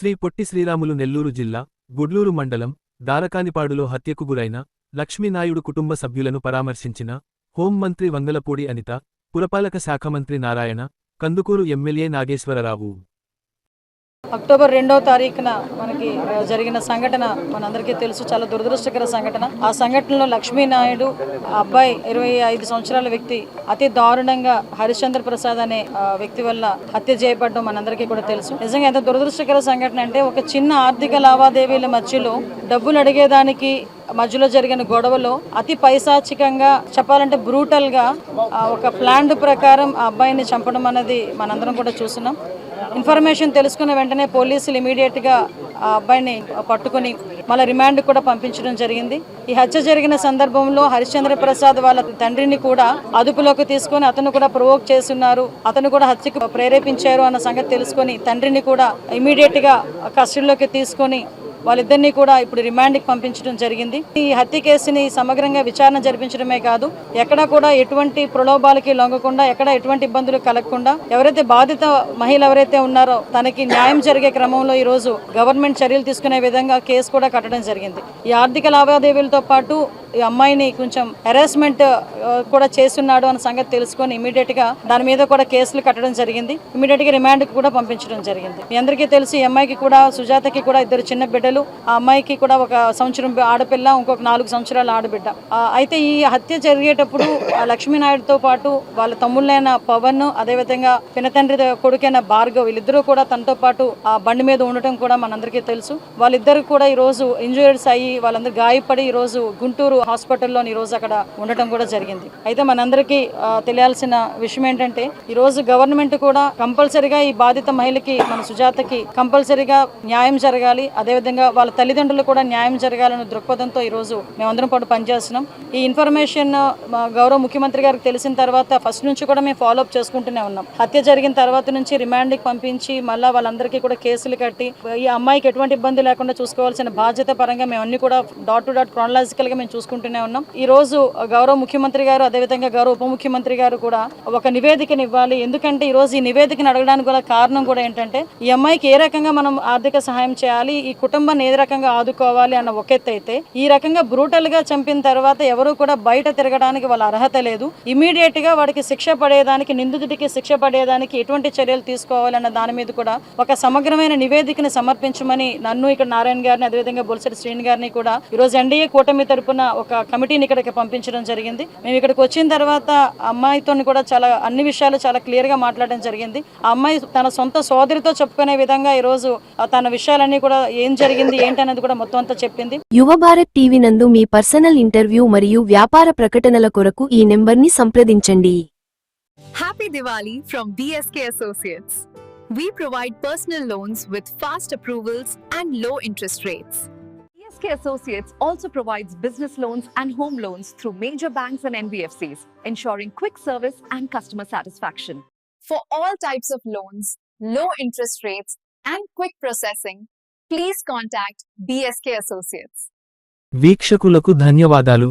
శ్రీ పొట్టి శ్రీరాములు నెల్లూరు జిల్లా గుడ్లూరు మండలం దారకానిపాడులో హత్యకు గురైన లక్ష్మీనాయుడు కుటుంబ సభ్యులను పరామర్శించిన హోంమంత్రి వంగలపూడి అనిత, పురపాలక శాఖ మంత్రి నారాయణ, కందుకూరు ఎమ్మెల్యే నాగేశ్వరరావు. అక్టోబర్ 2వ తారీఖున మనకి జరిగిన సంఘటన మనందరికీ తెలుసు, చాలా దురదృష్టకర సంఘటన. ఆ సంఘటనలో లక్ష్మీనాయుడు అబ్బాయి 25 సంవత్సరాల వ్యక్తి అతి దారుణంగా హరిశ్చంద్ర ప్రసాద్ అనే వ్యక్తి వల్ల హత్య చేయబడడం మనందరికీ కూడా తెలుసు. నిజంగా ఎంత దురదృష్టకర సంఘటన అంటే, ఒక చిన్న ఆర్థిక లావాదేవీల మధ్యలో డబ్బులు అడిగేదానికి మధ్యలో జరిగిన గొడవలో అతి పైశాచికంగా చెప్పాలంటే బ్రూటల్ గా ఒక ప్లాన్ ప్రకారం ఆ అబ్బాయిని చంపడం అనేది మనందరం కూడా చూస్తున్నాం. ఇన్ఫర్మేషన్ తెలుసుకున్న వెంటనే పోలీసులు ఇమీడియట్ గా ఆ అబ్బాయిని పట్టుకుని మళ్ళీ రిమాండ్ కూడా పంపించడం జరిగింది. ఈ హత్య జరిగిన సందర్భంలో హరిశ్చంద్ర ప్రసాద్ వాళ్ళ తండ్రిని కూడా అదుపులోకి తీసుకొని అతను కూడా ప్రొవోక్ చేస్తున్నారు, అతను కూడా హత్యకు ప్రేరేపించారు అన్న సంగతి తెలుసుకొని తండ్రిని కూడా ఇమీడియట్ గా కస్టడీలోకి తీసుకొని వాళ్ళిద్దరినీ కూడా ఇప్పుడు రిమాండ్కి పంపించడం జరిగింది. ఈ హత్య కేసుని సమగ్రంగా విచారణ జరిపించడమే కాదు, ఎక్కడా కూడా ఎటువంటి ప్రలోభాలకి లొంగకుండా, ఎక్కడ ఎటువంటి ఇబ్బందులు కలగకుండా, ఎవరైతే బాధిత మహిళ ఎవరైతే ఉన్నారో తనకి న్యాయం జరిగే క్రమంలో ఈ రోజు గవర్నమెంట్ చర్యలు తీసుకునే విధంగా కేసు కూడా కట్టడం జరిగింది. ఈ ఆర్థిక లావాదేవీలతో పాటు ఈ అమ్మాయిని కొంచెం హెరాస్మెంట్ కూడా చేస్తున్నాడు అన్న సంగతి తెలుసుకొని ఇమీడియట్ గా దాని మీద కూడా కేసులు కట్టడం జరిగింది. ఇమీడియట్ గా రిమాండ్ కు కూడా పంపించడం జరిగింది. మీ అందరికీ తెలుసు, ఈ అమ్మాయికి కూడా, సుజాతకి కూడా 2 చిన్న బిడ్డలు. ఆ అమ్మాయికి కూడా 1 సంవత్సరం ఆడపిల్ల, ఇంకొక 4 సంవత్సరాల ఆడబిడ్డ. అయితే ఈ హత్య జరిగేటప్పుడు లక్ష్మీనాయుడుతో పాటు వాళ్ళ తమ్ముళ్ళైన పవన్, అదేవిధంగా పినతండ్రి కొడుకైన భార్గవ్, వీళ్ళిద్దరూ కూడా తనతో పాటు ఆ బండి మీద ఉండటం కూడా మనందరికీ తెలుసు. వాళ్ళిద్దరు కూడా ఈ రోజు ఇంజూర్స్ అయ్యి వాళ్ళందరూ గాయపడి ఈ రోజు గుంటూరు హాస్పిటల్లో ఈ రోజు అక్కడ ఉండటం కూడా జరిగింది. అయితే మనందరికీ తెలియాల్సిన విషయం ఏంటంటే, ఈ రోజు గవర్నమెంట్ కూడా కంపల్సరిగా ఈ బాధిత మహిళకి, మన సుజాతకి కంపల్సరిగా న్యాయం జరగాలి, అదేవిధంగా వాళ్ళ తల్లిదండ్రులు కూడా న్యాయం జరగాలనే దృక్పథంతో ఈ రోజు మేమందరం పాటు పనిచేస్తున్నాం. ఈ ఇన్ఫర్మేషన్ గౌరవ ముఖ్యమంత్రి గారికి తెలిసిన తర్వాత ఫస్ట్ నుంచి కూడా మేము ఫాలోఅప్ చేసుకుంటూనే ఉన్నాం. హత్య జరిగిన తర్వాత నుంచి రిమాండ్కి పంపించి మళ్ళీ వాళ్ళందరికీ కూడా కేసులు కట్టి ఈ అమ్మాయికి ఎటువంటి ఇబ్బంది లేకుండా చూసుకోవాల్సిన బాధ్యత పరంగా మేము అన్ని కూడా డాట్ టు డాట్ క్రానలాజికల్ గా మేము చూసుకుంటూనే ఉన్నాం. ఈ రోజు గౌరవ ముఖ్యమంత్రి గారు, అదేవిధంగా గౌరవ ఉప ముఖ్యమంత్రి గారు కూడా ఒక నివేదికను ఇవ్వాలి. ఎందుకంటే ఈ రోజు ఈ నివేదికను అడగడానికి కూడా కారణం కూడా ఏంటంటే, ఈ అమ్మాయికి ఏ రకంగా మనం ఆర్థిక సహాయం చేయాలి, ఈ కుటుంబాన్ని ఏ రకంగా ఆదుకోవాలి అన్న ఒక ఎత్తు అయితే, ఈ రకంగా బ్రూటల్ గా చంపిన తర్వాత ఎవరు కూడా బయట తిరగడానికి వాళ్ళ అర్హత లేదు. ఇమీడియట్ గా వాడికి శిక్ష పడేదానికి, నిందితుడికి శిక్ష పడేదానికి ఎటువంటి చర్యలు తీసుకోవాలన్న దాని మీద కూడా ఒక సమగ్రమైన నివేదికను సమర్పించమని నన్ను, ఇక్కడ నారాయణ గారిని, అదేవిధంగా బొలిశెట్టి శ్రీని గారిని కూడా ఈ రోజు ఎన్డీఏ కూటమి తరపున ఒక కమిటీని ఇక్కడికి పంపించడం జరిగింది. మేము ఇక్కడికి వచ్చిన తర్వాత అమ్మాయితో కూడా అన్ని విషయాలు చాలా క్లియర్ గా మాట్లాడడం జరిగింది. ఆ అమ్మాయి తన సొంత సోదరితో చెప్పుకునే విధంగా ఈ రోజు తన విషయాలన్నీ కూడా ఏం జరిగింది ఏంటనేది కూడా మొత్తం అంతా చెప్పింది. యువ భారత్ టీవీ నందు మీ పర్సనల్ ఇంటర్వ్యూ మరియు వ్యాపార ప్రకటనల కొరకు ఈ నెంబర్ని సంప్రదించండి. Happy Diwali from BSK Associates. We provide personal loans with fast approvals and low interest rates. BSK Associates also provides business loans and home loans through major banks and NBFCs, ensuring quick service and customer satisfaction. For all types of loans, low interest rates, and quick processing, please contact BSK Associates. వీక్షకులకు ధన్యవాదాలు.